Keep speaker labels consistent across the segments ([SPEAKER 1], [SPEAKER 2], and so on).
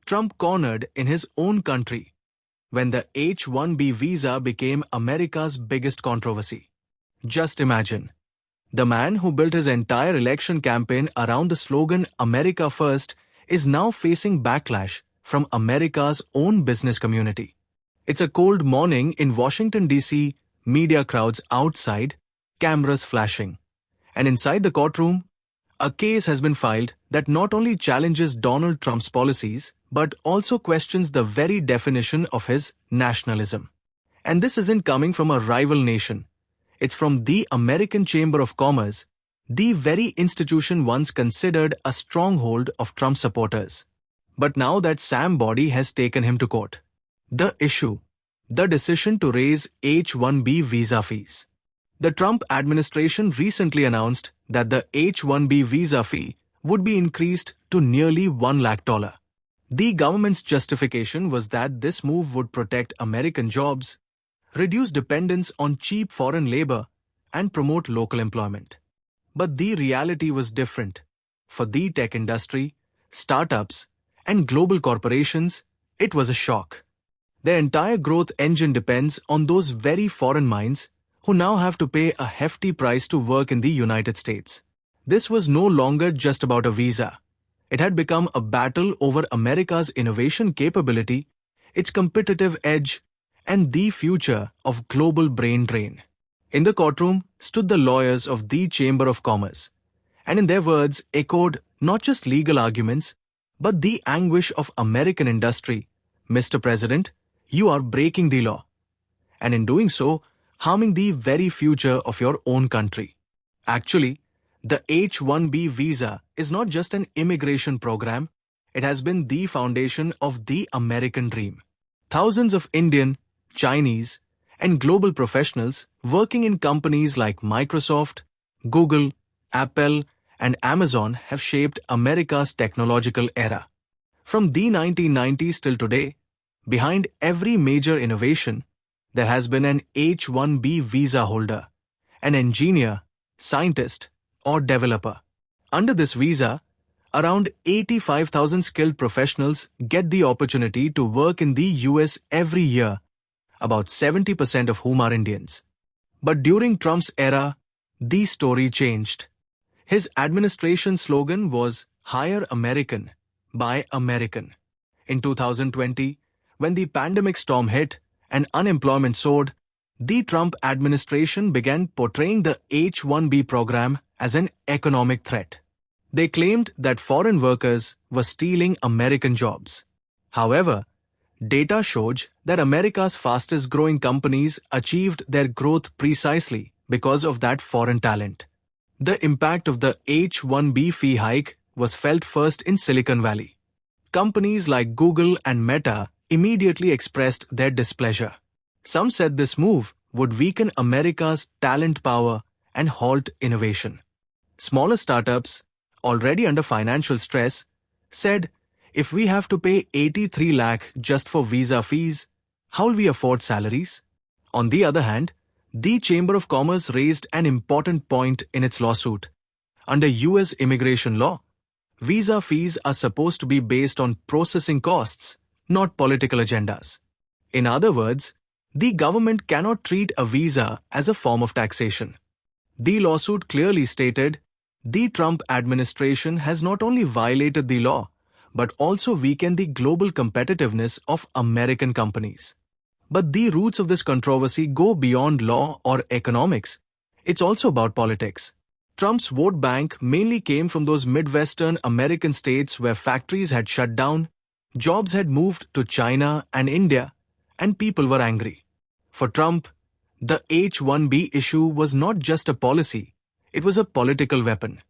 [SPEAKER 1] Trump cornered in his own country when the H-1B visa became America's biggest controversy. Just imagine, the man who built his entire election campaign around the slogan America First is now facing backlash from America's own business community. It's a cold morning in Washington, D.C., media crowds outside, cameras flashing. And inside the courtroom, a case has been filed that not only challenges Donald Trump's policies, but also questions the very definition of his nationalism. And this isn't coming from a rival nation. It's from the American Chamber of Commerce, the very institution once considered a stronghold of Trump supporters. But now that Sam body has taken him to court. The issue: the decision to raise H-1B visa fees. The Trump administration recently announced that the H-1B visa fee would be increased to nearly $1 lakh. The government's justification was that this move would protect American jobs, reduce dependence on cheap foreign labor, and promote local employment. But the reality was different. For the tech industry, startups, and global corporations, it was a shock. Their entire growth engine depends on those very foreign minds who now have to pay a hefty price to work in the United States. This was no longer just about a visa. It had become a battle over America's innovation capability, its competitive edge, and the future of global brain drain. In the courtroom stood the lawyers of the Chamber of Commerce, and in their words echoed not just legal arguments, but the anguish of American industry. Mr. President, you are breaking the law, and in doing so, harming the very future of your own country. Actually, the H-1B visa is not just an immigration program, it has been the foundation of the American dream. Thousands of Indian, Chinese, and global professionals working in companies like Microsoft, Google, Apple, and Amazon have shaped America's technological era. From the 1990s till today, behind every major innovation, there has been an H-1B visa holder, an engineer, scientist, or developer. Under this visa, around 85,000 skilled professionals get the opportunity to work in the US every year, about 70% of whom are Indians. But during Trump's era, the story changed. His administration slogan was "Hire American, Buy American." In 2020, when the pandemic storm hit and unemployment soared, the Trump administration began portraying the H-1B program as an economic threat. They claimed that foreign workers were stealing American jobs. However, data showed that America's fastest growing companies achieved their growth precisely because of that foreign talent. The impact of the H-1B fee hike was felt first in Silicon Valley. Companies like Google and Meta immediately expressed their displeasure. Some said this move would weaken America's talent power and halt innovation. Smaller startups, already under financial stress, said, "If we have to pay 83 lakh just for visa fees, how will we afford salaries?" On the other hand, the Chamber of Commerce raised an important point in its lawsuit. Under US immigration law, visa fees are supposed to be based on processing costs, not political agendas. In other words, the government cannot treat a visa as a form of taxation. The lawsuit clearly stated, the Trump administration has not only violated the law, but also weakened the global competitiveness of American companies. But the roots of this controversy go beyond law or economics. It's also about politics. Trump's vote bank mainly came from those Midwestern American states where factories had shut down, jobs had moved to China and India, and people were angry. For Trump, the H-1B issue was not just a policy, it was a political weapon.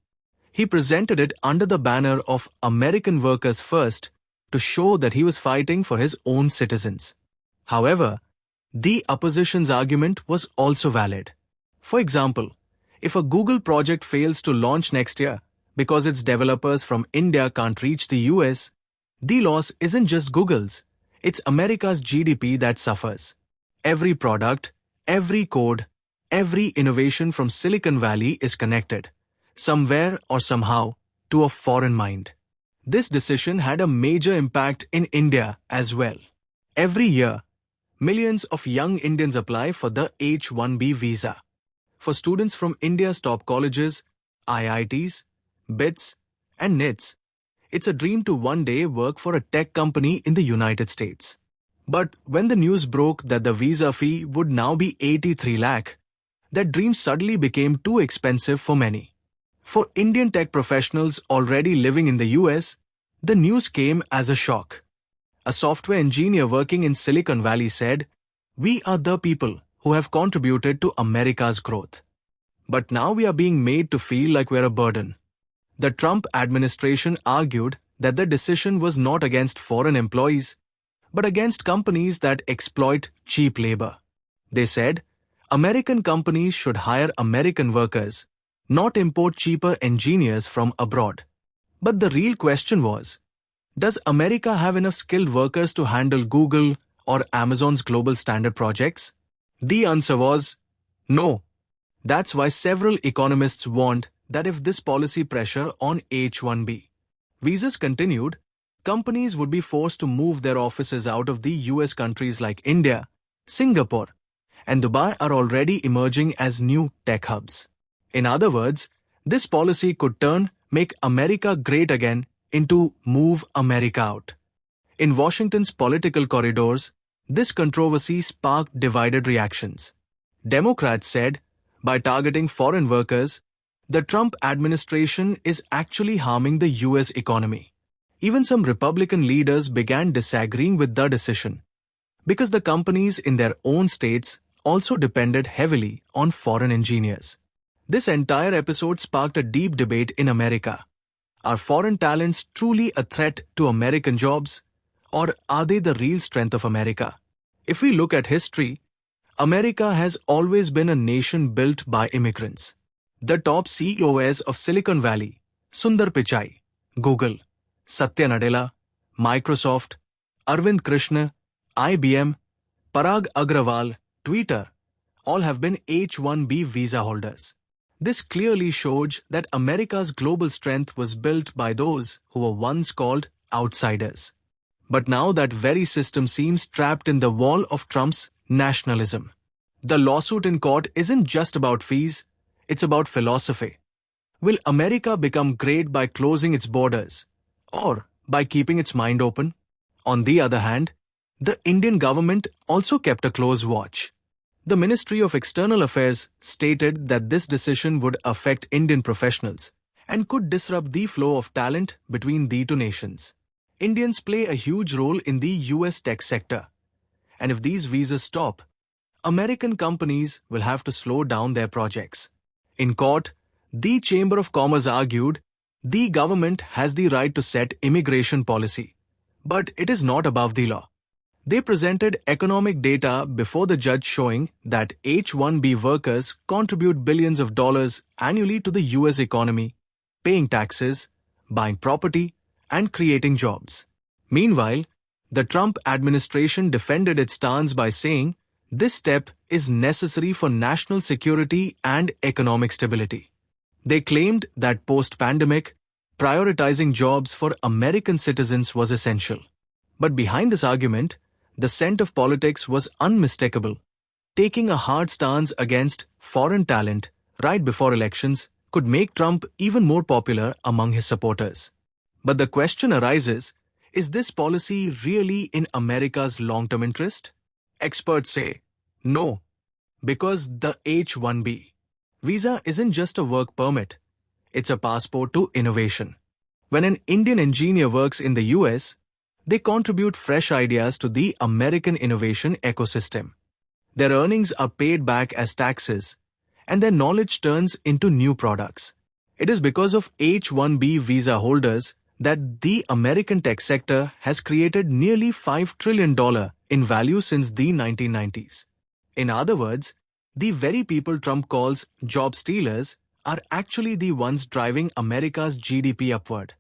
[SPEAKER 1] He presented it under the banner of American Workers First to show that he was fighting for his own citizens. However, the opposition's argument was also valid. For example, if a Google project fails to launch next year because its developers from India can't reach the US, the loss isn't just Google's, it's America's GDP that suffers. Every product, every code, every innovation from Silicon Valley is connected, somewhere or somehow, to a foreign mind. This decision had a major impact in India as well. Every year, millions of young Indians apply for the H-1B visa. For students from India's top colleges, IITs, BITS, and NITS, it's a dream to one day work for a tech company in the United States. But when the news broke that the visa fee would now be 83 lakh, that dream suddenly became too expensive for many. For Indian tech professionals already living in the US, the news came as a shock. A software engineer working in Silicon Valley said, "We are the people who have contributed to America's growth. But now we are being made to feel like we're a burden." The Trump administration argued that the decision was not against foreign employees, but against companies that exploit cheap labor. They said, American companies should hire American workers, not import cheaper engineers from abroad. But the real question was, does America have enough skilled workers to handle Google or Amazon's global standard projects? The answer was no. That's why several economists warned that if this policy pressure on H-1B visas continued, companies would be forced to move their offices out of the US. Countries like India, Singapore, and Dubai are already emerging as new tech hubs. In other words, this policy could turn "Make America Great Again" into "Move America Out." In Washington's political corridors, this controversy sparked divided reactions. Democrats said, by targeting foreign workers, the Trump administration is actually harming the US economy. Even some Republican leaders began disagreeing with the decision, because the companies in their own states also depended heavily on foreign engineers. This entire episode sparked a deep debate in America. Are foreign talents truly a threat to American jobs, or are they the real strength of America? If we look at history, America has always been a nation built by immigrants. The top CEOs of Silicon Valley, Sundar Pichai, Google, Satya Nadella, Microsoft, Arvind Krishna, IBM, Parag Agrawal, Twitter, all have been H-1B visa holders. This clearly showed that America's global strength was built by those who were once called outsiders. But now that very system seems trapped in the wall of Trump's nationalism. The lawsuit in court isn't just about fees, it's about philosophy. Will America become great by closing its borders, or by keeping its mind open? On the other hand, the Indian government also kept a close watch. The Ministry of External Affairs stated that this decision would affect Indian professionals and could disrupt the flow of talent between the two nations. Indians play a huge role in the US tech sector, and if these visas stop, American companies will have to slow down their projects. In court, the Chamber of Commerce argued the government has the right to set immigration policy, but it is not above the law. They presented economic data before the judge showing that H-1B workers contribute billions of dollars annually to the US economy, paying taxes, buying property, and creating jobs. Meanwhile, the Trump administration defended its stance by saying this step is necessary for national security and economic stability. They claimed that post-pandemic, prioritizing jobs for American citizens was essential. But behind this argument, the scent of politics was unmistakable. Taking a hard stance against foreign talent right before elections could make Trump even more popular among his supporters. But the question arises, is this policy really in America's long-term interest? Experts say, no, because the H-1B visa isn't just a work permit, it's a passport to innovation. When an Indian engineer works in the US, they contribute fresh ideas to the American innovation ecosystem. Their earnings are paid back as taxes, and their knowledge turns into new products. It is because of H-1B visa holders that the American tech sector has created nearly $5 trillion in value since the 1990s. In other words, the very people Trump calls job stealers are actually the ones driving America's GDP upward.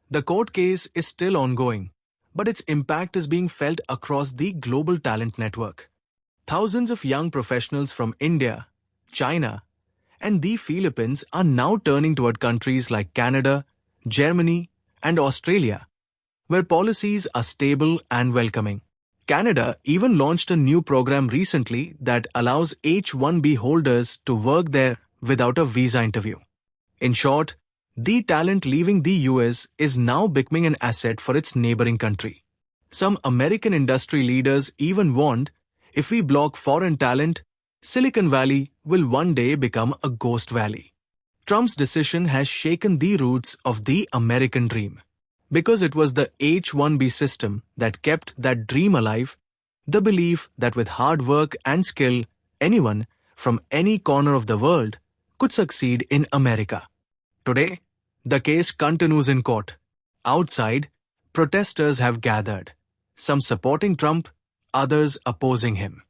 [SPEAKER 1] The court case is still ongoing, but its impact is being felt across the global talent network. Thousands of young professionals from India, China, and the Philippines are now turning toward countries like Canada, Germany, and Australia, where policies are stable and welcoming. Canada even launched a new program recently that allows H-1B holders to work there without a visa interview. In short, the talent leaving the US is now becoming an asset for its neighboring country. Some American industry leaders even warned, if we block foreign talent, Silicon Valley will one day become a ghost valley. Trump's decision has shaken the roots of the American dream. Because it was the H-1B system that kept that dream alive, the belief that with hard work and skill, anyone from any corner of the world could succeed in America. Today, the case continues in court. Outside, protesters have gathered, some supporting Trump, others opposing him.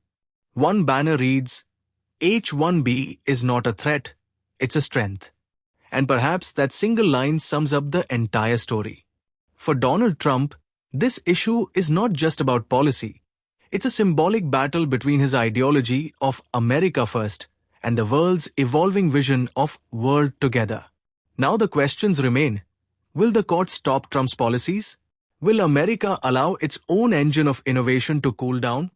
[SPEAKER 1] One banner reads, H-1B is not a threat, it's a strength. And perhaps that single line sums up the entire story. For Donald Trump, this issue is not just about policy. It's a symbolic battle between his ideology of America first and the world's evolving vision of world together. Now the questions remain. Will the court stop Trump's policies? Will America allow its own engine of innovation to cool down?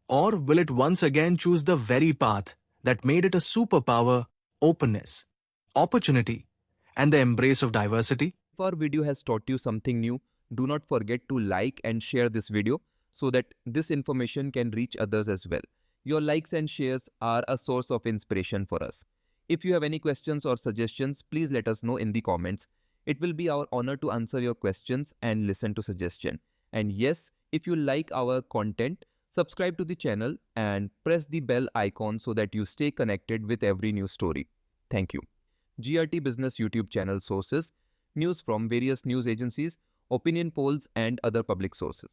[SPEAKER 1] Or will it once again choose the very path that made it a superpower, openness, opportunity, and the embrace of diversity?
[SPEAKER 2] If our video has taught you something new, do not forget to like and share this video so that this information can reach others as well. Your likes and shares are a source of inspiration for us. If you have any questions or suggestions, please let us know in the comments. It will be our honor to answer your questions and listen to suggestions. And yes, if you like our content, subscribe to the channel and press the bell icon so that you stay connected with every new story. Thank you. GRT Business YouTube channel sources, news from various news agencies, opinion polls and other public sources.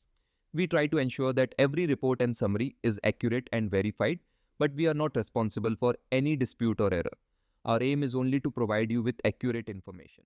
[SPEAKER 2] We try to ensure that every report and summary is accurate and verified, but we are not responsible for any dispute or error. Our aim is only to provide you with accurate information.